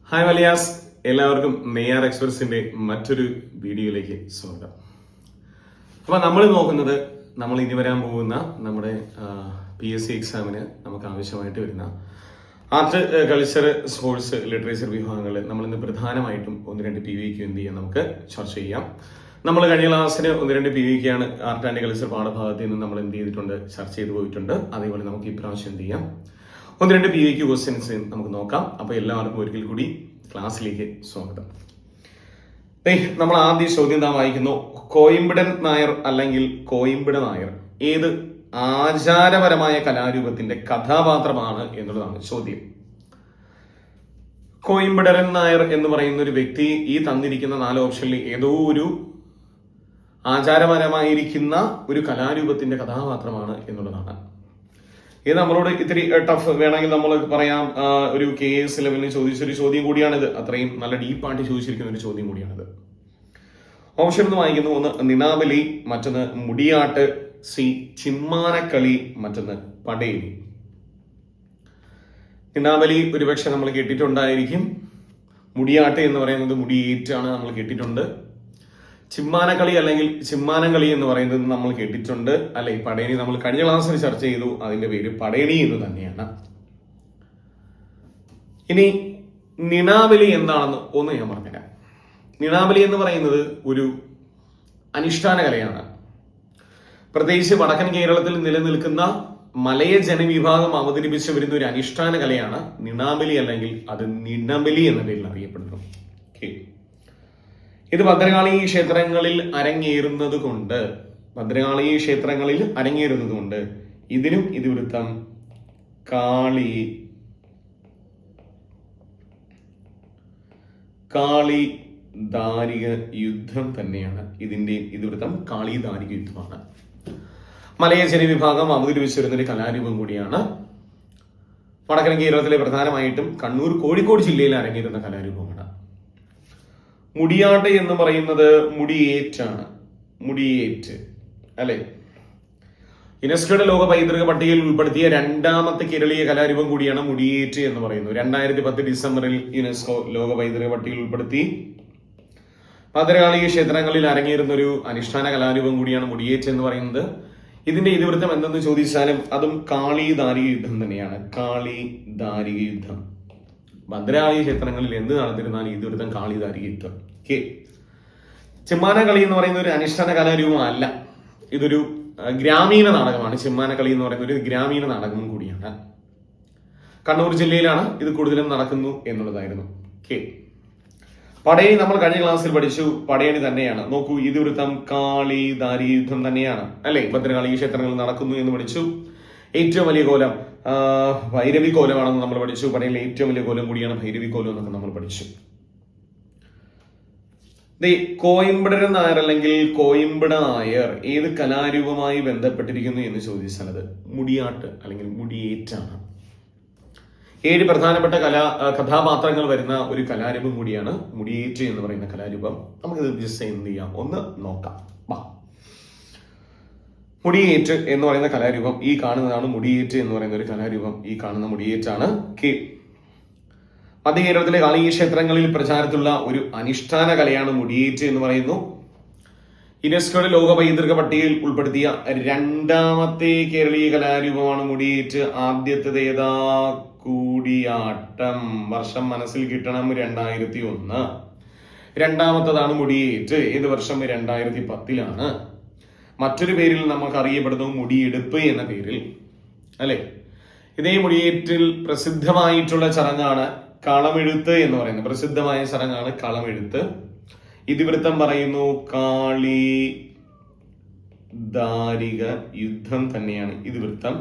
Hi വലിയാസ്, എല്ലാവർക്കും നെയ്യാർ എക്സ്പ്രസിന്റെ മറ്റൊരു വീഡിയോയിലേക്ക് സ്വാഗതം. അപ്പൊ നമ്മൾ നോക്കുന്നത് നമ്മൾ ഇനി വരാൻ പോകുന്ന നമ്മുടെ PSC എക്സാമിന് നമുക്ക് ആവശ്യമായിട്ട് വരുന്ന ആർട്ട്, കൾച്ചർ, സ്പോർട്സ്, ലിറ്ററേച്ചർ വിഭാഗങ്ങളിൽ നമ്മൾ ഇന്ന് പ്രധാനമായിട്ടും 1-2 PVQ എന്ത് ചെയ്യാം നമുക്ക് ചർച്ച ചെയ്യാം. നമ്മൾ കഴിഞ്ഞ ക്ലാസ്സിന് 1-2 PVQ ആണ് ആർട്ട് ആൻഡ് കൾച്ചർ പാഠഭാഗത്തിൽ നിന്ന് നമ്മൾ എന്ത് ചെയ്തിട്ടുണ്ട്, ചർച്ച ചെയ്ത് പോയിട്ടുണ്ട്. അതേപോലെ നമുക്ക് ഇപ്രാവശ്യം എന്ത് ചെയ്യാം, 1-2 PVQ ക്വസ്റ്റ്യൻസ് നമുക്ക് നോക്കാം. അപ്പൊ എല്ലാവർക്കും ഒരിക്കൽ കൂടി ക്ലാസ്സിലേക്ക് സ്വാഗതം. നമ്മൾ ആദ്യ ചോദ്യം എന്താ വായിക്കുന്നു? കോയിമ്പിടൻ നായർ അല്ലെങ്കിൽ കോയിമ്പിട നായർ ഏത് ആചാരപരമായ കലാരൂപത്തിന്റെ കഥാപാത്രമാണ് എന്നുള്ളതാണ് ചോദ്യം. കോയിമ്പിടരൻ നായർ എന്ന് പറയുന്ന ഒരു വ്യക്തി ഈ തന്നിരിക്കുന്ന 4 ഓപ്ഷനിൽ ഏതോ ഒരു ആചാരപരമായിരിക്കുന്ന ഒരു കലാരൂപത്തിന്റെ കഥാപാത്രമാണ് എന്നുള്ളതാണ്. ഇത് നമ്മളോട് ഇത്തിരി ടഫ് വേണമെങ്കിൽ നമ്മൾ പറയാം, ഒരു KS ലെവലിന് ചോദിച്ചൊരു ചോദ്യം കൂടിയാണിത്. അത്രയും നല്ല ഡീപ്പായിട്ട് ചോദിച്ചിരിക്കുന്ന ഒരു ചോദ്യം കൂടിയാണിത്. ഓപ്ഷൻ ഒന്ന് വായിക്കുന്നു. ഒന്ന് നിനാബലി, മറ്റൊന്ന് മുടിയാട്ട്, സി ചിമ്മാനക്കളി, മറ്റൊന്ന് പടേലി. നിനാബലി ഒരുപക്ഷെ നമ്മൾ കേട്ടിട്ടുണ്ടായിരിക്കും. മുടിയാട്ട് എന്ന് പറയുന്നത് മുടിയേറ്റാണ്, നമ്മൾ കേട്ടിട്ടുണ്ട്. ചിമ്മാനക്കളി അല്ലെങ്കിൽ ചിമ്മാനക്കളി എന്ന് പറയുന്നത് നമ്മൾ കേട്ടിട്ടുണ്ട് അല്ലെ. പടേണി നമ്മൾ കഴിഞ്ഞ ക്ലാസ്സിൽ ചർച്ച ചെയ്തു, അതിന്റെ പേര് പടേണി എന്ന് തന്നെയാണ്. ഇനി നിണാബലി എന്താണെന്ന് ഒന്ന് ഞാൻ പറഞ്ഞുതരാം. നിണാബലി എന്ന് പറയുന്നത് ഒരു അനുഷ്ഠാന കലയാണ്. പ്രത്യേകിച്ച് വടക്കൻ കേരളത്തിൽ നിലനിൽക്കുന്ന മലയ ജനവിഭാഗം അവതരിപ്പിച്ചു വരുന്ന ഒരു അനുഷ്ഠാന കലയാണ് നിണാബലി, അല്ലെങ്കിൽ അത് നിണബലി എന്ന പേരിൽ അറിയപ്പെടുന്നു. ഇത് ഭദ്രകാളി ക്ഷേത്രങ്ങളിൽ അരങ്ങേറുന്നത് കൊണ്ട് ഇതിനും ഇതിവൃത്തം കാളി ദാരിക യുദ്ധം തന്നെയാണ്. ഇതിന്റെ ഇതിവൃത്തം കാളി ദാരിക യുദ്ധമാണ്. മലയ ജനവിഭാഗം അവതരിപ്പിച്ചു വരുന്ന ഒരു കലാരൂപം കൂടിയാണ്. വടക്കൻ കേരളത്തിലെ പ്രധാനമായിട്ടും കണ്ണൂർ, കോഴിക്കോട് ജില്ലയിൽ അരങ്ങേറുന്ന കലാരൂപമാണ്. മുടിയാട്ട് എന്ന് പറയുന്നത് മുടിയേറ്റാണ്. മുടിയേറ്റ് അല്ലെ. യുനെസ്കോയുടെ ലോക പൈതൃക പട്ടികയിൽ ഉൾപ്പെടുത്തിയ 2ാമത്തെ കേരളീയ കലാരൂപം കൂടിയാണ് മുടിയേറ്റ് എന്ന് പറയുന്നത്. 2010 ഡിസംബറിൽ യുനെസ്കോ ലോക പൈതൃക പട്ടികയിൽ ഉൾപ്പെടുത്തി. ഭദ്രകാളി ക്ഷേത്രങ്ങളിൽ അരങ്ങേറുന്ന ഒരു അനുഷ്ഠാന കലാരൂപം കൂടിയാണ് മുടിയേറ്റ് എന്ന് പറയുന്നത്. ഇതിന്റെ ഇതിവൃത്തം എന്തെന്ന് ചോദിച്ചാലും അതും കാളി ദാരിക യുദ്ധം തന്നെയാണ്. കാളി ദാരിക യുദ്ധം. ഭദ്രകാളി ക്ഷേത്രങ്ങളിൽ എന്ത് നടന്നിരുന്നാലും ഇതിവൃത്തം കാളി ദാരിക യുദ്ധം. ചിമ്മാനക്കളി എന്ന് പറയുന്ന ഒരു അനുഷ്ഠാന കലാരൂപമല്ല, ഇതൊരു ഗ്രാമീണ നാടകമാണ്. ചിമ്മാനക്കളി എന്ന് പറയുന്ന ഒരു ഗ്രാമീണ നാടകം കൂടിയാണ്. കണ്ണൂർ ജില്ലയിലാണ് ഇത് കൂടുതലും നടക്കുന്നു എന്നുള്ളതായിരുന്നു. പടയണി നമ്മൾ കഴിഞ്ഞ ക്ലാസ്സിൽ പഠിച്ചു. പടയണി തന്നെയാണ്. നോക്കൂ, ഇതിവൃത്തം കാളി ദാരിക യുദ്ധം തന്നെയാണ് അല്ലെ. ഭദ്രകാളി ക്ഷേത്രങ്ങളിൽ നടക്കുന്നു എന്ന് പഠിച്ചു. ഏറ്റവും വലിയ കോലം ഭൈരവി കോലമാണെന്ന് നമ്മൾ പഠിച്ചു. പടയിലെ ഏറ്റവും വലിയ കോലം കൂടിയാണ് ഭൈരവി കോലം എന്നൊക്കെ നമ്മൾ പഠിച്ചു. കോയിമ്പിടരൻ നായർ അല്ലെങ്കിൽ കോയിമ്പിട നായർ ഏത് കലാരൂപമായി ബന്ധപ്പെട്ടിരിക്കുന്നു എന്ന് ചോദിച്ചാൽ അത് മുടിയാട്ട് അല്ലെങ്കിൽ മുടിയേറ്റാണ്. 7 പ്രധാനപ്പെട്ട കഥാപാത്രങ്ങൾ വരുന്ന ഒരു കലാരൂപം കൂടിയാണ് മുടിയേറ്റ് എന്ന് പറയുന്ന കലാരൂപം. നമുക്കിത് ജസ്റ്റ് എന്ത് ചെയ്യാം, ഒന്ന് നോക്കാം. മുടിയേറ്റ് എന്ന് പറയുന്ന കലാരൂപം ഈ കാണുന്നതാണ്. മുടിയേറ്റ് എന്ന് പറയുന്ന ഒരു കലാരൂപം ഈ കാണുന്ന മുടിയേറ്റാണ്. മധ്യ കേരളത്തിലെ കാളി ക്ഷേത്രങ്ങളിൽ പ്രചാരത്തിലുള്ള ഒരു അനുഷ്ഠാന കലയാണ് മുടിയേറ്റ് എന്ന് പറയുന്നു. യുനെസ്കോയുടെ ലോക പൈതൃക പട്ടികയിൽ ഉൾപ്പെടുത്തിയ 2ാമത്തെ കേരളീയ കലാരൂപമാണ് മുടിയേറ്റ്. ആദ്യത്തേത് ഏതാ? കൂടിയാട്ടം. വർഷം മനസ്സിൽ കിട്ടണം, 2001. 2ാമത്തേതാണ് മുടിയേറ്റ്. ഏത് വർഷം? 2010 മറ്റൊരു പേരിൽ നമുക്ക് അറിയപ്പെടുന്നു മുടിയെടുപ്പ് എന്ന പേരിൽ അല്ലെ. ഇതേ മുടിയേറ്റിൽ പ്രസിദ്ധമായിട്ടുള്ള ചടങ്ങാണ് കളമെഴുത്ത് എന്ന് പറയുന്നത്. പ്രസിദ്ധമായ ചടങ്ങാണ് കളമെഴുത്ത്. ഇതിവൃത്തം പറയുന്നു കാളി ദാരിക യുദ്ധം തന്നെയാണ് ഇതിവൃത്തം.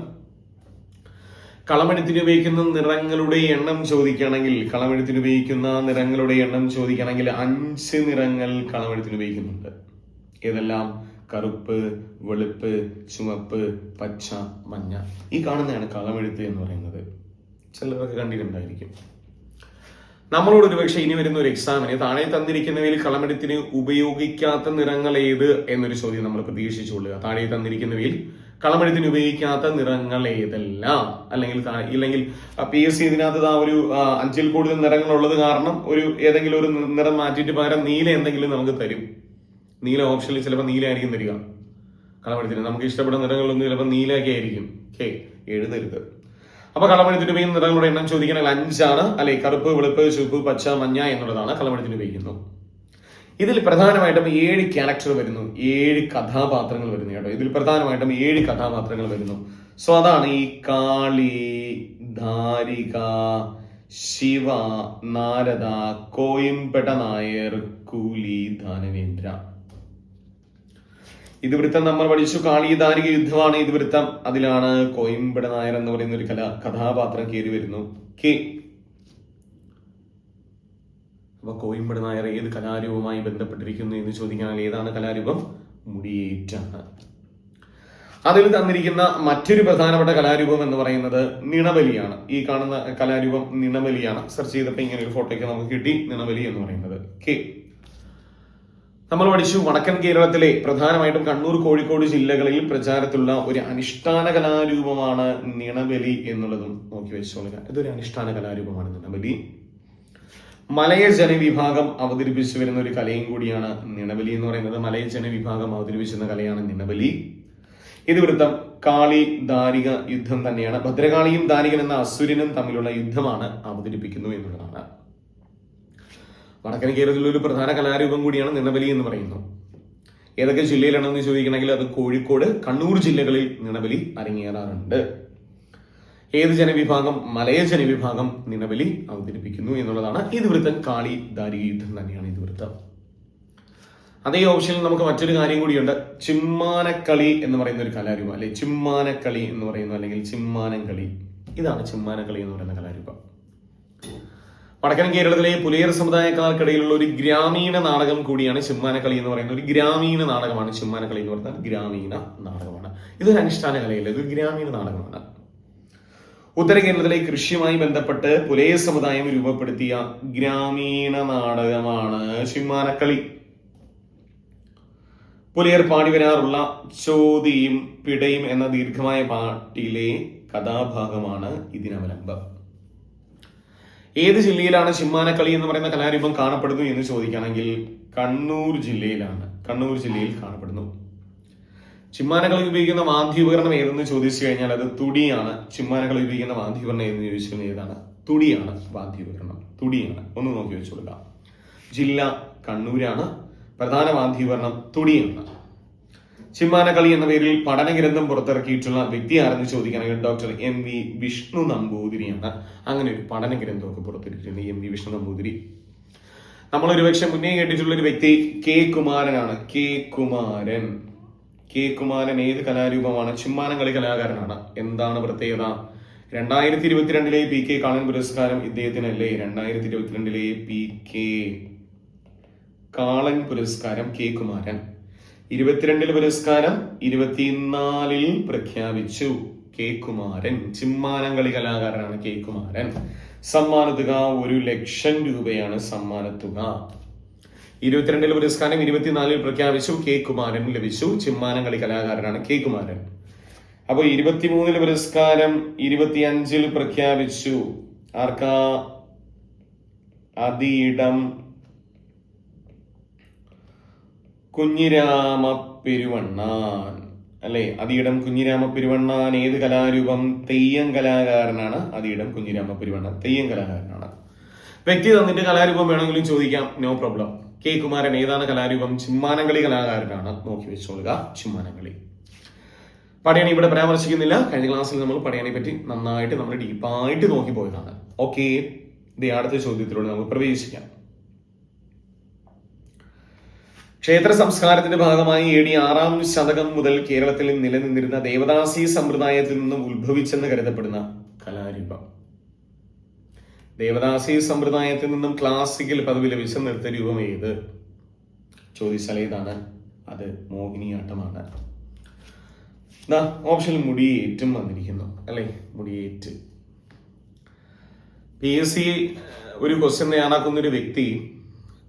കളമെഴുത്തിന് ഉപയോഗിക്കുന്ന നിറങ്ങളുടെ എണ്ണം ചോദിക്കുകയാണെങ്കിൽ 5 നിറങ്ങൾ കളമെഴുത്തിന് ഉപയോഗിക്കുന്നുണ്ട്. ഏതെല്ലാം? കറുപ്പ്, വെളുപ്പ്, ചുമപ്പ്, പച്ച, മഞ്ഞ. ഈ കാണുന്നതാണ് കളമെഴുത്ത് എന്ന് പറയുന്നത്. ചിലരൊക്കെ കണ്ടിട്ടുണ്ടായിരിക്കും. നമ്മളോട് ഒരുപക്ഷെ ഇനി വരുന്ന ഒരു എക്സാമിന് താഴെ തന്നിരിക്കുന്നവയിൽ കളമെഴുത്തിന് ഉപയോഗിക്കാത്ത നിറങ്ങൾ ഏത് എന്നൊരു ചോദ്യം നമ്മൾ പ്രതീക്ഷിച്ചുകൊള്ളുക. താഴെ തന്നിരിക്കുന്നവയിൽ കളമെഴുത്തിന് ഉപയോഗിക്കാത്ത നിറങ്ങൾ ഏതെല്ലാം, ഇല്ലെങ്കിൽ PSC ഇതിനകത്ത് ഒരു 5-ൽ കൂടുതൽ നിറങ്ങളുള്ളത് കാരണം ഏതെങ്കിലും ഒരു നിറം മാറ്റിയിട്ട് പകരം നീല എന്തെങ്കിലും നമുക്ക് തരും. നീല ഓപ്ഷനിൽ ചിലപ്പോൾ നീല ആയിരിക്കും തരിക. കളമെഴുത്തിന് നമുക്ക് ഇഷ്ടപ്പെടുന്ന നിറങ്ങളൊന്നും ചിലപ്പോൾ നീലയൊക്കെ ആയിരിക്കും. എഴുതരുത്. അപ്പൊ കളമെഴുത്തിന് ഉപയോഗിക്കുന്ന നിറങ്ങളുടെ എണ്ണം ചോദിക്കണമെങ്കിൽ 5 ആണ്, അല്ലെ? കറുപ്പ്, വെളുപ്പ്, ചുവപ്പ്, പച്ച, മഞ്ഞ എന്നുള്ളതാണ് കളമെഴുത്തിന് ഉപയോഗിക്കുന്നു. ഇതിൽ പ്രധാനമായിട്ടും 7 ക്യാരക്ടർ വരുന്നു, 7 കഥാപാത്രങ്ങൾ വരുന്നു കേട്ടോ. ഇതിൽ പ്രധാനമായിട്ടും 7 കഥാപാത്രങ്ങൾ വരുന്നു. സോ അതാണ് ഈ കാളി, ധാരിക, ശിവ, നാരദ, കോയിമ്പട നായർ, കൂലി, ധാനവേന്ദ്ര. ഇതിവൃത്തം നമ്മൾ പഠിച്ചു. കാളി ധാരിക യുദ്ധമാണ് ഇതിവൃത്തം. അതിലാണ് കോയിമ്പട നായർ എന്ന് പറയുന്ന ഒരു കഥാപാത്രം കയറി വരുന്നു. അപ്പൊ കോയിമ്പട നായർ ഏത് കലാരൂപവുമായി ബന്ധപ്പെട്ടിരിക്കുന്നു എന്ന് ചോദിക്കാനാൽ ഏതാണ് കലാരൂപം? മുടിയേറ്റാണ്. അതിൽ തന്നിരിക്കുന്ന മറ്റൊരു പ്രധാനപ്പെട്ട കലാരൂപം എന്ന് പറയുന്നത് നിണബലിയാണ്. ഈ കാണുന്ന കലാരൂപം നിണബലിയാണ്. സെർച്ച് ചെയ്തപ്പോൾ ഇങ്ങനെ ഒരു ഫോട്ടോയ്ക്ക് നമുക്ക് കിട്ടി, നിണബലി എന്ന് പറയുന്നത്. നമ്മൾ പഠിച്ചു വടക്കൻ കേരളത്തിലെ പ്രധാനമായിട്ടും കണ്ണൂർ, കോഴിക്കോട് ജില്ലകളിൽ പ്രചാരത്തിലുള്ള ഒരു അനുഷ്ഠാന കലാരൂപമാണ് നിണബലി എന്നുള്ളതും നോക്കി വെച്ചോളുക. ഇതൊരു അനുഷ്ഠാന കലാരൂപമാണ് നിണബലി. മലയ ജനവിഭാഗം അവതരിപ്പിച്ചു വരുന്ന ഒരു കലയും കൂടിയാണ് നിണബലി എന്ന് പറയുന്നത്. മലയ ജനവിഭാഗം അവതരിപ്പിച്ചിരുന്ന കലയാണ് നിണബലി. ഇത് വൃത്തം കാളി ധാരിക യുദ്ധം തന്നെയാണ്. ഭദ്രകാളിയും ധാരികൻ എന്ന അസുരനും തമ്മിലുള്ള യുദ്ധമാണ് അവതരിപ്പിക്കുന്നു എന്നുള്ളതാണ്. വടക്കൻ കേരളത്തിലെ ഒരു പ്രധാന കലാരൂപം കൂടിയാണ് നിണബലി എന്ന് പറയുന്നു. ഏതൊക്കെ ജില്ലയിലാണെന്ന് ചോദിക്കണമെങ്കിൽ അത് കോഴിക്കോട്, കണ്ണൂർ ജില്ലകളിൽ നിണബലി അരങ്ങേറാറുണ്ട്. ഏത് ജനവിഭാഗം? മലയ ജനവിഭാഗം നിണബലി അവതരിപ്പിക്കുന്നു എന്നുള്ളതാണ്. ഇതിവൃത്തം കാളി ധാരിക യുദ്ധം തന്നെയാണ് ഇതിവൃത്തം. അതേ ഓപ്ഷനിൽ നമുക്ക് മറ്റൊരു കാര്യം കൂടിയുണ്ട്. ചിമ്മാനക്കളി എന്ന് പറയുന്ന ഒരു കലാരൂപം, അല്ലെ? ചിമ്മാനക്കളി എന്ന് പറയുന്നു, അല്ലെങ്കിൽ ചിമ്മാനം കളി. ഇതാണ് ചിമ്മാനക്കളി എന്ന് പറയുന്ന കലാരൂപം. വടക്കൻ കേരളത്തിലെ പുലയർ സമുദായക്കാർക്കിടയിലുള്ള ഒരു ഗ്രാമീണ നാടകം കൂടിയാണ് ചിമ്മാനക്കളി എന്ന് പറയുന്ന ഒരു ഗ്രാമീണ നാടകമാണ്. ചിമ്മാനക്കളി എന്ന് പറഞ്ഞാൽ ഗ്രാമീണ നാടകമാണ്. ഇതൊരു അനുഷ്ഠാന കലയല്ല, ഇതൊരു ഗ്രാമീണ നാടകമാണ്. ഉത്തര കേരളത്തിലെ കൃഷിയുമായി ബന്ധപ്പെട്ട് പുലയ സമുദായം രൂപപ്പെടുത്തിയ ഗ്രാമീണ നാടകമാണ് ചിമ്മാനക്കളി. പുലയർ പാടി വരാറുള്ള ചോതിയും പിടയും എന്ന ദീർഘമായ പാട്ടിലെ കഥാഭാഗമാണ് ഇതിനവലംബം. ഏത് ജില്ലയിലാണ് ചിമ്മാനക്കളി എന്ന് പറയുന്ന കലാരൂപം കാണപ്പെടുന്നു എന്ന് ചോദിക്കുകയാണെങ്കിൽ കണ്ണൂർ ജില്ലയിലാണ്. കണ്ണൂർ ജില്ലയിൽ കാണപ്പെടുന്നു. ചിമ്മാനക്കളി ഉപയോഗിക്കുന്ന വാദ്യോപകരണം ഏതെന്ന് ചോദിച്ചു കഴിഞ്ഞാൽ അത് തുടിയാണ്. ചിമ്മാനക്കളി ഉപയോഗിക്കുന്ന വാദ്യോപകരണം ഏതെന്ന് ചോദിച്ചു കഴിഞ്ഞാൽ ഏതാണ്? തുടിയാണ് വാദ്യോപകരണം. തുടിയാണ്. ഒന്ന് നോക്കി വെച്ചുകൊടുക്കുക. ജില്ല കണ്ണൂരാണ്. പ്രധാന വാദ്യോപകരണം തുടിയാണ്. ചിമ്മാനക്കളി എന്ന പേരിൽ പഠനഗ്രന്ഥം പുറത്തിറക്കിയിട്ടുള്ള വ്യക്തി ആരെന്ന് ചോദിക്കുകയാണെങ്കിൽ ഡോക്ടർ MV വിഷ്ണു നമ്പൂതിരിയാണ്. അങ്ങനെ ഒരു പഠനഗ്രന്ഥമൊക്കെ പുറത്തിറക്കിയിട്ടുണ്ട് MV വിഷ്ണു നമ്പൂതിരി. നമ്മൾ ഒരുപക്ഷെ മുന്നേ കേട്ടിട്ടുള്ള ഒരു വ്യക്തി K കുമാരനാണ്. K കുമാരൻ ഏത് കലാരൂപമാണ്? ചിമ്മാനക്കളി കലാകാരനാണ്. എന്താണ് പ്രത്യേകത? 2022 PK കാളൻ പുരസ്കാരം ഇദ്ദേഹത്തിനല്ലേ? 2022 PK കാളൻ പുരസ്കാരം K കുമാരൻ. 22 പുരസ്കാരം 24 പ്രഖ്യാപിച്ചു. K കുമാരൻ ചിമ്മാനക്കളി കലാകാരനാണ് K കുമാരൻ. സമ്മാനത്തുക 1,00,000 രൂപയാണ് സമ്മാനത്തുക. 22 പുരസ്കാരം 24 പ്രഖ്യാപിച്ചു. K കുമാരൻ ലഭിച്ചു. ചിമ്മാനക്കളി കലാകാരനാണ് K കുമാരൻ. അപ്പൊ 23 പുരസ്കാരം 25 പ്രഖ്യാപിച്ചു. ആർക്കാ? അതിയിടം കുഞ്ഞിരാമ പെരുവണ്ണാൻ, അല്ലെ? അതിയിടം കുഞ്ഞിരാമ പെരുവണ്ണാൻ ഏത് കലാരൂപം? തെയ്യം കലാകാരനാണ്. അതിയിടം കുഞ്ഞിരാമ പെരുവണ്ണാൻ തെയ്യം കലാകാരനാണ്. വ്യക്തി തന്നിട്ട് കലാരൂപം വേണമെങ്കിലും ചോദിക്കാം, നോ പ്രോബ്ലം. K കുമാരൻ ഏതാണ് കലാരൂപം? ചിമ്മാനക്കളി കലാകാരനാണ്. നോക്കി വെച്ചോളുക, ചിമ്മാനക്കളി. പടയണി ഇവിടെ പരാമർശിക്കുന്നില്ല. കഴിഞ്ഞ ക്ലാസ്സിൽ നമ്മൾ പടയണി പറ്റി നന്നായിട്ട് നമ്മൾ ഡീപ്പായിട്ട് നോക്കി പോയതാണ്. ഓക്കെ, ഇത് അടുത്ത ചോദ്യത്തിലൂടെ നമുക്ക് പ്രവേശിക്കാം. ക്ഷേത്ര സംസ്കാരത്തിന്റെ ഭാഗമായി AD 6-ാം ശതകം മുതൽ കേരളത്തിൽ നിലനിന്നിരുന്ന ദേവദാസി സമ്പ്രദായത്തിൽ നിന്നും ഉത്ഭവിച്ചെന്ന് കരുതപ്പെടുന്ന കലാരൂപം. ദേവദാസി സമ്പ്രദായത്തിൽ നിന്നും ക്ലാസിക്കൽ പദവി ലഭിച്ച നൃത്തരൂപം ഏത്? ചോദിച്ചാൽ ഏതാണ്? അത് മോഹിനിയാട്ടമാണ്. ഓപ്ഷനിൽ മുടിയേറ്റും വന്നിരിക്കുന്നു, അല്ലെ? മുടിയേറ്റ്. PSC ഒരു ക്വസ്റ്റ്യൻ തയ്യാറാക്കുന്ന ഒരു വ്യക്തി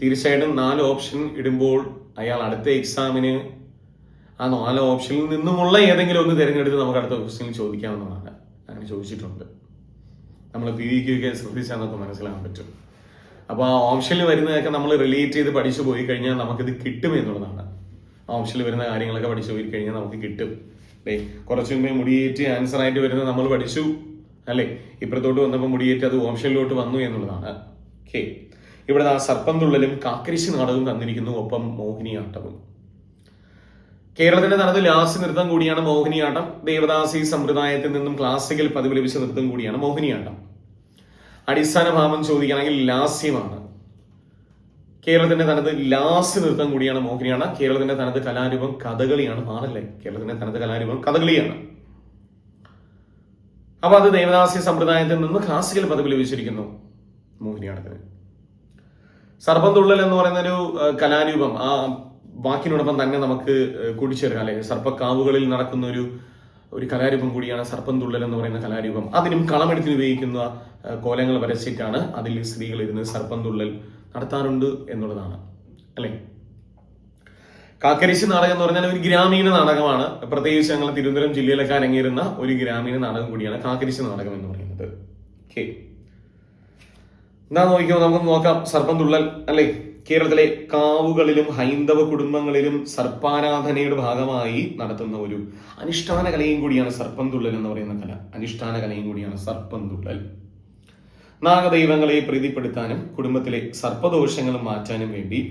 തീർച്ചയായിട്ടും 4 ഓപ്ഷൻ ഇടുമ്പോൾ അയാൾ അടുത്ത എക്സാമിന് ആ 4 ഓപ്ഷനിൽ നിന്നുമുള്ള ഏതെങ്കിലും ഒന്ന് തിരഞ്ഞെടുത്ത് നമുക്ക് അടുത്ത ക്വസ്റ്റ്യനിൽ ചോദിക്കാവുന്നതാണ്. അങ്ങനെ ചോദിച്ചിട്ടുണ്ട്. നമ്മൾ PVQ ഒക്കെ ശ്രദ്ധിച്ചാൽ നമുക്ക് മനസ്സിലാക്കാൻ പറ്റും. അപ്പോൾ ആ ഓപ്ഷനിൽ വരുന്നതൊക്കെ നമ്മൾ റിലേറ്റ് ചെയ്ത് പഠിച്ചു പോയി കഴിഞ്ഞാൽ നമുക്കിത് കിട്ടും എന്നുള്ളതാണ്. ആ ഓപ്ഷനിൽ വരുന്ന കാര്യങ്ങളൊക്കെ പഠിച്ചു പോയി കഴിഞ്ഞാൽ നമുക്ക് കിട്ടും. കുറച്ചു മുമ്പേ മുടിയേറ്റ് ആൻസർ ആയിട്ട് വരുന്നത് നമ്മൾ പഠിച്ചു അല്ലേ? ഇപ്പുറത്തോട്ട് വന്നപ്പോൾ മുടിയേറ്റ് അത് ഓപ്ഷനിലോട്ട് വന്നു എന്നുള്ളതാണ്. ഓക്കെ, ഇവിടെ ആ സർപ്പം തുള്ളലും കാക്കരിശി നാടകവും തന്നിരിക്കുന്നു, ഒപ്പം മോഹിനിയാട്ടവും. കേരളത്തിന്റെ തനത് ലാസ്യ നൃത്തം കൂടിയാണ് മോഹിനിയാട്ടം. ദേവദാസി സമ്പ്രദായത്തിൽ നിന്നും ക്ലാസിക്കൽ പതിവ് ലഭിച്ച നൃത്തം കൂടിയാണ് മോഹിനിയാട്ടം. അടിസ്ഥാന ഭാവം ചോദിക്കുകയാണെങ്കിൽ ലാസ്യമാണ്. കേരളത്തിന്റെ തനത് ലാസ്യ നൃത്തം കൂടിയാണ് മോഹിനിയാട്ടം. കേരളത്തിന്റെ തനത് കലാരൂപം കഥകളിയാണ്. മാറല്ലേ, കേരളത്തിന്റെ തനത് കലാരൂപം കഥകളിയാണ്. അപ്പൊ അത് ദേവദാസി സമ്പ്രദായത്തിൽ നിന്ന് ക്ലാസിക്കൽ പതിവ് ലഭിച്ചിരിക്കുന്നു മോഹിനിയാട്ടത്തിന്. സർപ്പം തുള്ളൽ എന്ന് പറയുന്ന ഒരു കലാരൂപം ആ വാക്കിനോടൊപ്പം തന്നെ നമുക്ക് കൂടിച്ചേർക്കാം അല്ലെ. സർപ്പക്കാവുകളിൽ നടക്കുന്ന ഒരു കലാരൂപം കൂടിയാണ് സർപ്പം തുള്ളൽ എന്ന് പറയുന്ന കലാരൂപം. അതിനും കളമെടുത്തിന് ഉപയോഗിക്കുന്ന കോലങ്ങൾ വരച്ചിട്ടാണ് അതിൽ സ്ത്രീകൾ ഇരുന്ന് സർപ്പം തുള്ളൽ നടത്താറുണ്ട് എന്നുള്ളതാണ് അല്ലെ. കാക്കരിശി നാടകം എന്ന് പറഞ്ഞാൽ ഒരു ഗ്രാമീണ നാടകമാണ്. പ്രത്യേകിച്ച് ഞങ്ങൾ തിരുവനന്തപുരം ജില്ലയിലൊക്കെ അരങ്ങേറുന്ന ഒരു ഗ്രാമീണ നാടകം കൂടിയാണ് കാക്കരിശി നാടകം എന്ന് പറയുന്നത്. ഓക്കെ, എന്താ നോക്കിയോ, നമുക്ക് നോക്കാം. സർപ്പം തുള്ളൽ അല്ലെ, കേരളത്തിലെ കാവുകളിലും ഹൈന്ദവ കുടുംബങ്ങളിലും സർപ്പാരാധനയുടെ ഭാഗമായി നടത്തുന്ന ഒരു അനുഷ്ഠാന കലയും കൂടിയാണ് സർപ്പം തുള്ളൽ എന്ന് പറയുന്ന കല. അനുഷ്ഠാന കലയും കൂടിയാണ് സർപ്പം തുള്ളൽ. നാഗദൈവങ്ങളെ പ്രീതിപ്പെടുത്താനും കുടുംബത്തിലെ സർപ്പദോഷങ്ങൾ മാറ്റാനും വേണ്ടി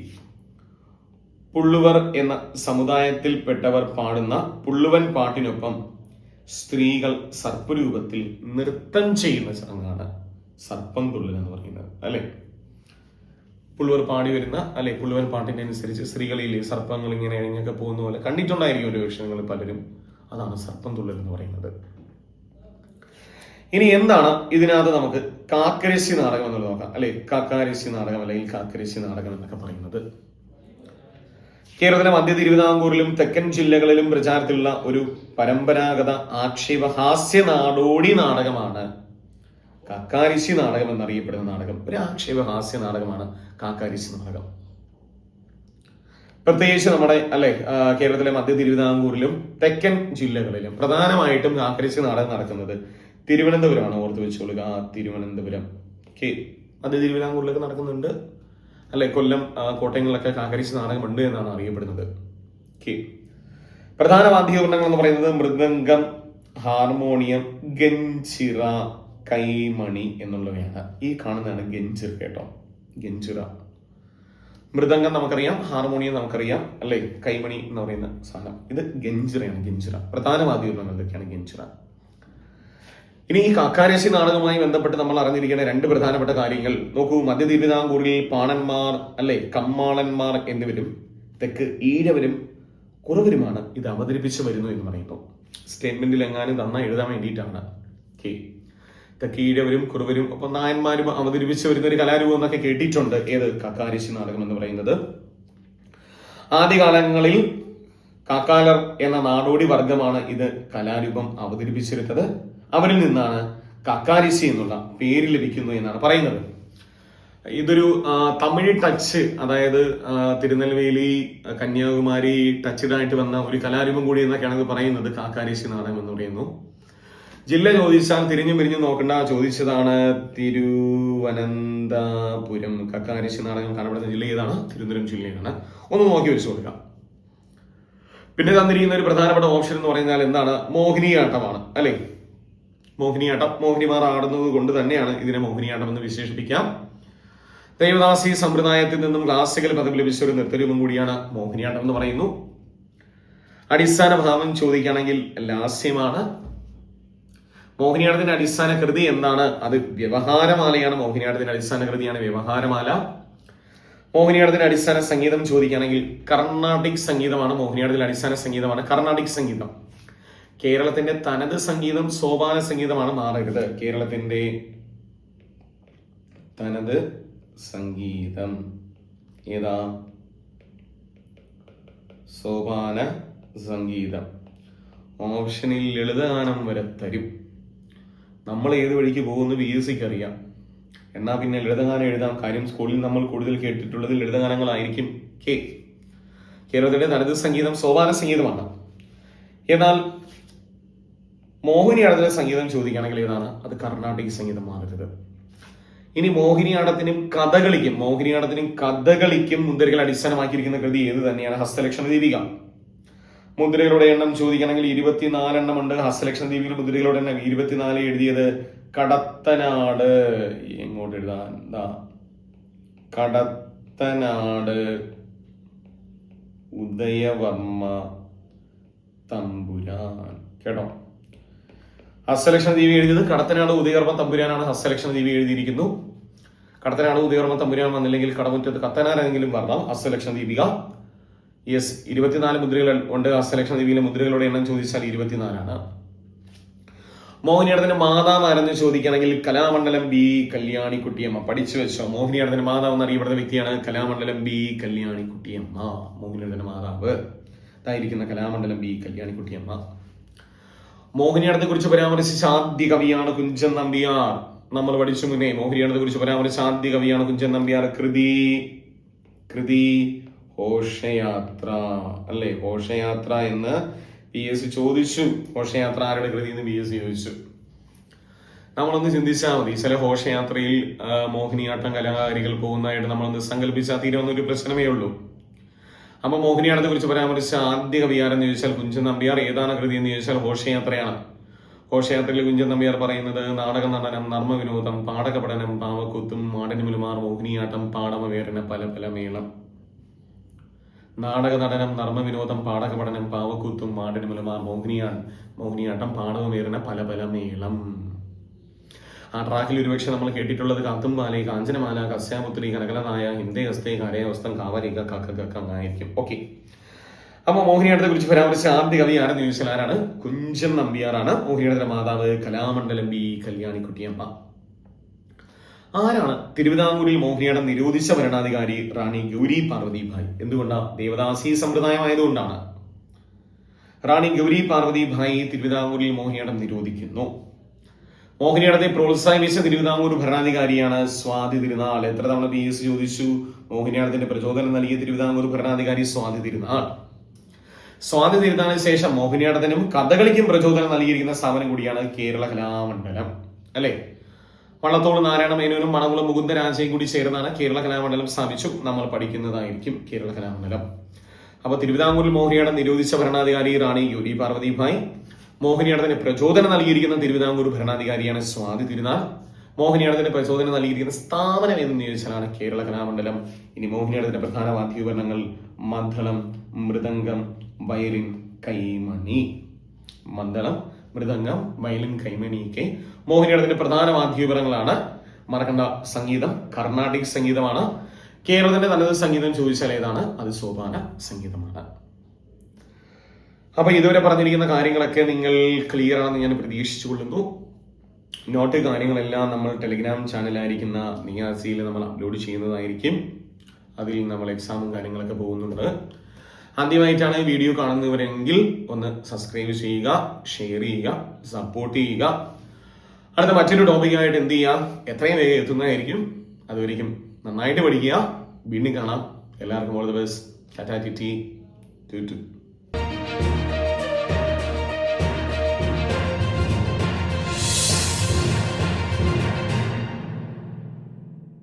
പുള്ളുവർ എന്ന സമുദായത്തിൽപ്പെട്ടവർ പാടുന്ന പുള്ളുവൻ പാട്ടിനൊപ്പം സ്ത്രീകൾ സർപ്പരൂപത്തിൽ നൃത്തം ചെയ്യുന്ന ചടങ്ങാണ് സർപ്പം തുള്ളൽ എന്ന് പറയുന്നത് അല്ലെ. പുള്ളുവർ പാടി വരുന്ന അല്ലെ, പുള്ളുവൻ പാട്ടിനെ അനുസരിച്ച് സ്ത്രീകളിലെ സർപ്പങ്ങൾ ഇങ്ങനെ ഇഴഞ്ഞൊക്കെ പോകുന്ന പോലെ കണ്ടിട്ടുണ്ടായിരിക്കും ഒരു വിഷയങ്ങൾ പലരും. അതാണ് സർപ്പം തുള്ളൽ എന്ന് പറയുന്നത്. ഇനി എന്താണ് ഇതിനകത്ത് നമുക്ക് കാക്കരിശി നാടകം എന്നുള്ളത് നോക്കാം അല്ലെ. കാക്കാരിശി നാടകം അല്ലെങ്കിൽ കാക്കരിശി നാടകം എന്നൊക്കെ പറയുന്നത് കേരളത്തിലെ മധ്യ തിരുവിതാംകൂറിലും തെക്കൻ ജില്ലകളിലും പ്രചാരത്തിലുള്ള ഒരു പരമ്പരാഗത ആക്ഷേപഹാസ്യ നാടോടി നാടകമാണ് കാക്കാരിശി നാടകം എന്നറിയപ്പെടുന്ന നാടകം. ഒരു ആക്ഷേപഹാസ്യ നാടകമാണ് കാക്കാരിശി നാടകം. പ്രത്യേകിച്ച് നമ്മുടെ അല്ലെ കേരളത്തിലെ മധ്യ തിരുവിതാംകൂറിലും തെക്കൻ ജില്ലകളിലും പ്രധാനമായിട്ടും കാക്കരിശി നാടകം നടക്കുന്നത് തിരുവനന്തപുരമാണ്. ഓർത്ത് വെച്ചോളുക, തിരുവനന്തപുരം. ഓക്കെ, മധ്യ തിരുവിതാംകൂറിലൊക്കെ നടക്കുന്നുണ്ട് അല്ലെ. കൊല്ലം, കോട്ടയങ്ങളിലൊക്കെ കാക്കരിശി നാടകമുണ്ട് എന്നാണ് അറിയപ്പെടുന്നത്. ഓക്കെ, പ്രധാന വാദ്യോപകരണങ്ങൾ എന്ന് പറയുന്നത് മൃദംഗം, ഹാർമോണിയം, ഗഞ്ചിറ, കൈമണി എന്നുള്ളവയാണ്. ഈ കാണുന്നതാണ് ഗഞ്ചിറ കേട്ടോ. ഗഞ്ചിറ, മൃദംഗം നമുക്കറിയാം, ഹാർമോണിയം നമുക്കറിയാം അല്ലെ, കൈമണി എന്ന് പറയുന്ന സാധനം ഇത് ഗഞ്ചിറയാണ്. ഗഞ്ചിറ പ്രധാന വാദ്യോപകരണങ്ങൾ എന്തൊക്കെയാണ്? ഗഞ്ചിറ. ഇനി ഈ കാക്കാരശി നാടകവുമായി ബന്ധപ്പെട്ട് നമ്മൾ അറിഞ്ഞിരിക്കുന്ന 2 പ്രധാനപ്പെട്ട കാര്യങ്ങൾ നോക്കൂ. മധ്യ തിരുവിതാംകൂറിൽ പാണന്മാർ അല്ലെ, കമ്മാളന്മാർ എന്നിവരും തെക്ക് ഈഴവരും കുറവരുമാണ് ഇത് അവതരിപ്പിച്ചു വരുന്നു എന്ന് പറയുന്നു. സ്റ്റേറ്റ്മെന്റിൽ എങ്ങാനും തന്ന എഴുതാൻ വേണ്ടിയിട്ടാണ്. ഓക്കെ, തെക്ക് ഈഴവരും കുറവരും ഒപ്പം നായന്മാരും അവതരിപ്പിച്ചു വരുന്ന ഒരു കലാരൂപം എന്നൊക്കെ കേട്ടിട്ടുണ്ട്. ഏത്? കാക്കാരശി നാടകം എന്ന് പറയുന്നത്. ആദ്യകാലങ്ങളിൽ കാക്കാലർ എന്ന നാടോടി വർഗമാണ് ഇത് കലാരൂപം അവതരിപ്പിച്ചിരുന്നത്. അവരിൽ നിന്നാണ് കാക്കാരിശി എന്നുള്ള പേര് ലഭിക്കുന്നു എന്നാണ് പറയുന്നത്. ഇതൊരു തമിഴ് ടച്ച്, അതായത് തിരുനെൽവേലി, കന്യാകുമാരി ടച്ചിഡായിട്ട് വന്ന ഒരു കലാരൂപം കൂടി എന്നൊക്കെയാണ് ഇത് പറയുന്നത്. കാക്കാരിശി നാടകം എന്ന് പറയുന്നു. ജില്ല ചോദിച്ചാൽ തിരിഞ്ഞും പിരിഞ്ഞും നോക്കണ്ട, ചോദിച്ചതാണ് തിരുവനന്തപുരം. കാക്കാരിശി നാടകം കാണപ്പെടുന്ന ജില്ല ഏതാണ്? തിരുവനന്തപുരം ജില്ലയാണ്. ഒന്ന് നോക്കി വെച്ചു കൊടുക്കാം. പിന്നെ തന്നിരിക്കുന്ന ഒരു പ്രധാനപ്പെട്ട ഓപ്ഷൻ എന്ന് പറഞ്ഞാൽ എന്താണ്? മോഹിനിയാട്ടമാണ് അല്ലെ. മോഹിനിയാട്ടം, മോഹിനിമാർ ആടുന്നത് കൊണ്ട് തന്നെയാണ് ഇതിനെ മോഹിനിയാട്ടം എന്ന് വിശേഷിപ്പിക്കാം. ദേവദാസി സമ്പ്രദായത്തിൽ നിന്നും ക്ലാസിക്കൽ പദവി ലഭിച്ച ഒരു നൃത്തരൂപം കൂടിയാണ് മോഹിനിയാട്ടം എന്ന് പറയുന്നു. അടിസ്ഥാന ഭാവം ചോദിക്കുകയാണെങ്കിൽ ലാസ്യമാണ്. മോഹിനിയാട്ടത്തിന്റെ അടിസ്ഥാന കൃതി എന്താണ്? അത് വ്യവഹാരമാലയാണ്. മോഹിനിയാട്ടത്തിന്റെ അടിസ്ഥാന കൃതിയാണ് വ്യവഹാരമാല. മോഹിനിയാട്ടത്തിന്റെ അടിസ്ഥാന സംഗീതം ചോദിക്കുകയാണെങ്കിൽ കർണാട്ടിക് സംഗീതമാണ്. മോഹിനിയാട്ടത്തിന്റെ അടിസ്ഥാന സംഗീതമാണ് കർണാട്ടിക് സംഗീതം. കേരളത്തിന്റെ തനത് സംഗീതം സോപാന സംഗീതമാണ്. മാറരുത്. കേരളത്തിന്റെ തനത് സംഗീതം ഏതാ? സോപാന സംഗീതം. ഓപ്ഷനിൽ ലളിതഗാനം വരെ തരും. നമ്മൾ ഏത് വഴിക്ക് പോകുന്നു PSCക്ക് അറിയാം. എന്നാ പിന്നെ ലളിതഗാനം എഴുതാം. കാര്യം സ്കൂളിൽ നമ്മൾ കൂടുതൽ കേട്ടിട്ടുള്ളത് ലളിതഗാനങ്ങളായിരിക്കും. കേരളത്തിന്റെ തനത് സംഗീതം സോപാന സംഗീതമാണ്. എന്നാൽ മോഹിനിയാട്ടത്തിലെ സംഗീതം ചോദിക്കുകയാണെങ്കിൽ ഏതാണ്? അത് കർണാട്ടിക് സംഗീതം മാറരുത്. ഇനി മോഹിനിയാട്ടത്തിനും കഥകളിക്കും മുദ്രകൾ അടിസ്ഥാനമാക്കിയിരിക്കുന്ന കൃതി ഏത് തന്നെയാണ്? ഹസ്തലക്ഷണ ദീപിക. മുദ്രകളുടെ എണ്ണം ചോദിക്കണമെങ്കിൽ 24 എണ്ണം ഉണ്ട്. ഹസ്തലക്ഷണ ദീപിക മുദ്രകളുടെ എണ്ണം 24. എഴുതിയത് കടത്തനാട്. എങ്ങോട്ട് എഴുതാൻ? കടത്തനാട് ഉദയവർമ്മ തമ്പുരാൻ. കേട്ടോ, ഹസ്തലക്ഷണ ദീപി എഴുതിയത് കടത്തനാട് ഉദയവർമ്മ തമ്പുരാനാണ്. ഹസ്തലക്ഷണ ദീപി എഴുതിയിരിക്കുന്നു. കടത്തനാട് ഉദയവർമ്മ തമ്പുരാൻ വന്നില്ലെങ്കിൽ കടമുറ്റത്ത് കത്തനാരെങ്കിലും പറഞ്ഞാൽ ഹസ്തലക്ഷണ ദീപിക. യെസ്, 24 മുദ്രകൾ ഉണ്ട്. ഹസ്തലക്ഷണ ദീപിയിലെ മുദ്രകളുടെ എണ്ണം ചോദിച്ചാൽ 24 മോഹിനിയാട്ടത്തിന്റെ മാതാവ് ആരെന്ന് ചോദിക്കുകയാണെങ്കിൽ കലാമണ്ഡലം ബി കല്യാണിക്കുട്ടിയമ്മ. പഠിച്ചു വെച്ചോ, മോഹിനിയാട്ടത്തിന്റെ മാതാവ് എന്നറിയപ്പെടുന്ന വ്യക്തിയാണ് കലാമണ്ഡലം ബി കല്യാണിക്കുട്ടിയമ്മ. മോഹിനിയാട്ടത്തിന്റെ മാതാവ് ഇതായിരിക്കുന്ന കലാമണ്ഡലം ബി കല്യാണിക്കുട്ടിയമ്മ. മോഹിനിയാട്ടത്തെ കുറിച്ച് പരാമർശിച്ച ആദ്യ കവിയാണ് കുഞ്ചൻ നമ്പ്യാർ. നമ്മൾ പഠിച്ചു മുന്നേ മോഹിനിയാട്ടത്തെ കുറിച്ച് പരാമർശിച്ച ആദ്യ കവിയാണ് കുഞ്ചൻ നമ്പ്യാർ. കൃതി ഘോഷയാത്ര അല്ലെ? ഘോഷയാത്ര എന്ന് PS ചോദിച്ചു. ഘോഷയാത്ര ആരുടെ കൃതി എന്ന് PS ചോദിച്ചു. നമ്മളൊന്ന് ചിന്തിച്ചാൽ മതി. ചില ഘോഷയാത്രയിൽ മോഹിനിയാട്ടം കലാകാരികൾ പോകുന്നതായിട്ട് നമ്മളൊന്ന് സങ്കല്പിച്ചാൽ തീരുന്ന ഒരു പ്രശ്നമേ ഉള്ളൂ. അപ്പൊ മോഹിനിയാട്ടത്തെ കുറിച്ച് പരാമർശിച്ച ആദ്യ കവിയാരെന്ന് ചോദിച്ചാൽ കുഞ്ചൻ നമ്പ്യാർ. ഏതാണ് കൃതി എന്ന് ചോദിച്ചാൽ ഘോഷയാത്രയാണ്. ഘോഷയാത്രയിൽ കുഞ്ചൻ നമ്പ്യാർ പറയുന്നത് നാടക നടനം, നർമ്മവിനോദം, പാടക പഠനം, പാവക്കൂത്തും, മാടനുമുലുമാർ, മോഹിനിയാട്ടം, പാടമവേറിന പല പല മേളം. നാടക നടനം, നർമ്മവിനോദം, പാടക പഠനം, പാവക്കൂത്തും, മാടനുമുലുമാർ, മോഹിനിയാട്ടം, പാടവമേറിന പല പല മേളം. ആ ട്രാക്കിൽ ഒരുപക്ഷെ നമ്മൾ കേട്ടിട്ടുള്ളത് കാത്തുംപാലി, കാഞ്ചനമാല, കസ്യാപുത്രി, കനകലനായ, ഹിന്ദേ ഹസ്തേ, കരയവസ്തം, കാവരിക, കക്ക എന്നായിരിക്കും. ഓക്കെ, അപ്പൊ മോഹിനിയാട്ടത്തെ കുറിച്ച് പരാമർശിച്ച ആദ്യ കവി ആരെന്ന് ചോദിച്ചാൽ ആരാണ്? കുഞ്ചൻ നമ്പ്യാറാണ്. മോഹിനിയാട്ടത്തിന്റെ മാതാവ് കലാമണ്ഡലം ബി കല്യാണിക്കുട്ടിയമ്മ. ആരാണ് തിരുവിതാംകൂറിൽ മോഹിനിയാട്ടം നിരോധിച്ച ഭരണാധികാരി? റാണി ഗൗരി പാർവതിഭായ്. എന്തുകൊണ്ടാണ്? ദേവദാസി സമ്പ്രദായമായതുകൊണ്ടാണ്. റാണി ഗൗരി പാർവതിഭായ് തിരുവിതാംകൂറിൽ മോഹിനിയാട്ടം നിരോധിക്കുന്നു. മോഹിനിയാട്ടത്തെ പ്രോത്സാഹിപ്പിച്ച തിരുവിതാംകൂർ ഭരണാധികാരിയാണ് സ്വാതി തിരുനാൾ. എത്ര തവണ PS ചോദിച്ചു? മോഹിനിയാട്ടത്തിന്റെ പ്രചോദനം നൽകിയ തിരുവിതാംകൂർ ഭരണാധികാരി സ്വാതി തിരുനാൾ. സ്വാതി തിരുനാളിന് ശേഷം മോഹിനിയാട്ടത്തിനും കഥകളിക്കും പ്രചോദനം നൽകിയിരിക്കുന്ന സ്ഥാപനം കൂടിയാണ് കേരള കലാമണ്ഡലം അല്ലെ? വള്ളത്തോൾ നാരായണ മേനോനും മണകുളം മുകുന്ദരാജയും കൂടി ചേർന്നാണ് കേരള കലാമണ്ഡലം സ്ഥാപിച്ചു. നമ്മൾ പഠിക്കുന്നതായിരിക്കും കേരള കലാമണ്ഡലം. അപ്പൊ തിരുവിതാംകൂറിൽ മോഹിനിയാട്ടം നിരോധിച്ച ഭരണാധികാരി റാണി ഗൗരി പാർവതിഭായ്. മോഹിനിയാട്ടത്തിന് പ്രചോദനം നൽകിയിരിക്കുന്ന തിരുവിതാംകൂർ ഭരണാധികാരിയാണ് സ്വാതി തിരുനാൾ. മോഹിനിയാട്ടത്തിന് പ്രചോദനം നൽകിയിരിക്കുന്ന സ്ഥാപനം എന്ന് ചോദിച്ചാലാണ് കേരള കലാമണ്ഡലം. ഇനി മോഹിനിയാട്ടത്തിന്റെ പ്രധാന വാദ്യോപകരണങ്ങൾ മദ്ദളം, മൃദംഗം, വയലിൻ, കൈമണി. മദ്ദളം, മൃദംഗം, വയലിൻ, കൈമണി ഒക്കെ മോഹിനിയാട്ടത്തിന്റെ പ്രധാന വാദ്യോപകരണങ്ങളാണ്. മറക്കണ്ട, സംഗീതം കർണാട്ടിക് സംഗീതമാണ്. കേരളത്തിന്റെ തനത് സംഗീതം ചോദിച്ചാൽ ഏതാണ്? അത് സോപാന സംഗീതമാണ്. അപ്പൊ ഇതുവരെ പറഞ്ഞിരിക്കുന്ന കാര്യങ്ങളൊക്കെ നിങ്ങൾ ക്ലിയർ ആണെന്ന് ഞാൻ പ്രതീക്ഷിച്ചു കൊള്ളുന്നു. നോട്ട് കാര്യങ്ങളെല്ലാം നമ്മൾ ടെലിഗ്രാം ചാനലായിരിക്കുന്ന നിയാസിയിൽ നമ്മൾ അപ്ലോഡ് ചെയ്യുന്നതായിരിക്കും. അതിൽ നമ്മൾ എക്സാമും കാര്യങ്ങളൊക്കെ പോകുന്നുണ്ട്. ആദ്യമായിട്ടാണ് വീഡിയോ കാണുന്നവരെങ്കിൽ ഒന്ന് സബ്സ്ക്രൈബ് ചെയ്യുക, ഷെയർ ചെയ്യുക, സപ്പോർട്ട് ചെയ്യുക. അടുത്ത മറ്റൊരു ടോപ്പിക്കായിട്ട് എന്ത് ചെയ്യുക? എത്രയും വേഗം എത്തുന്നതായിരിക്കും. അതുവരെയും നന്നായിട്ട് പഠിക്കുക. വീണ്ടും കാണാം. എല്ലാവർക്കും all the best. Tata T T.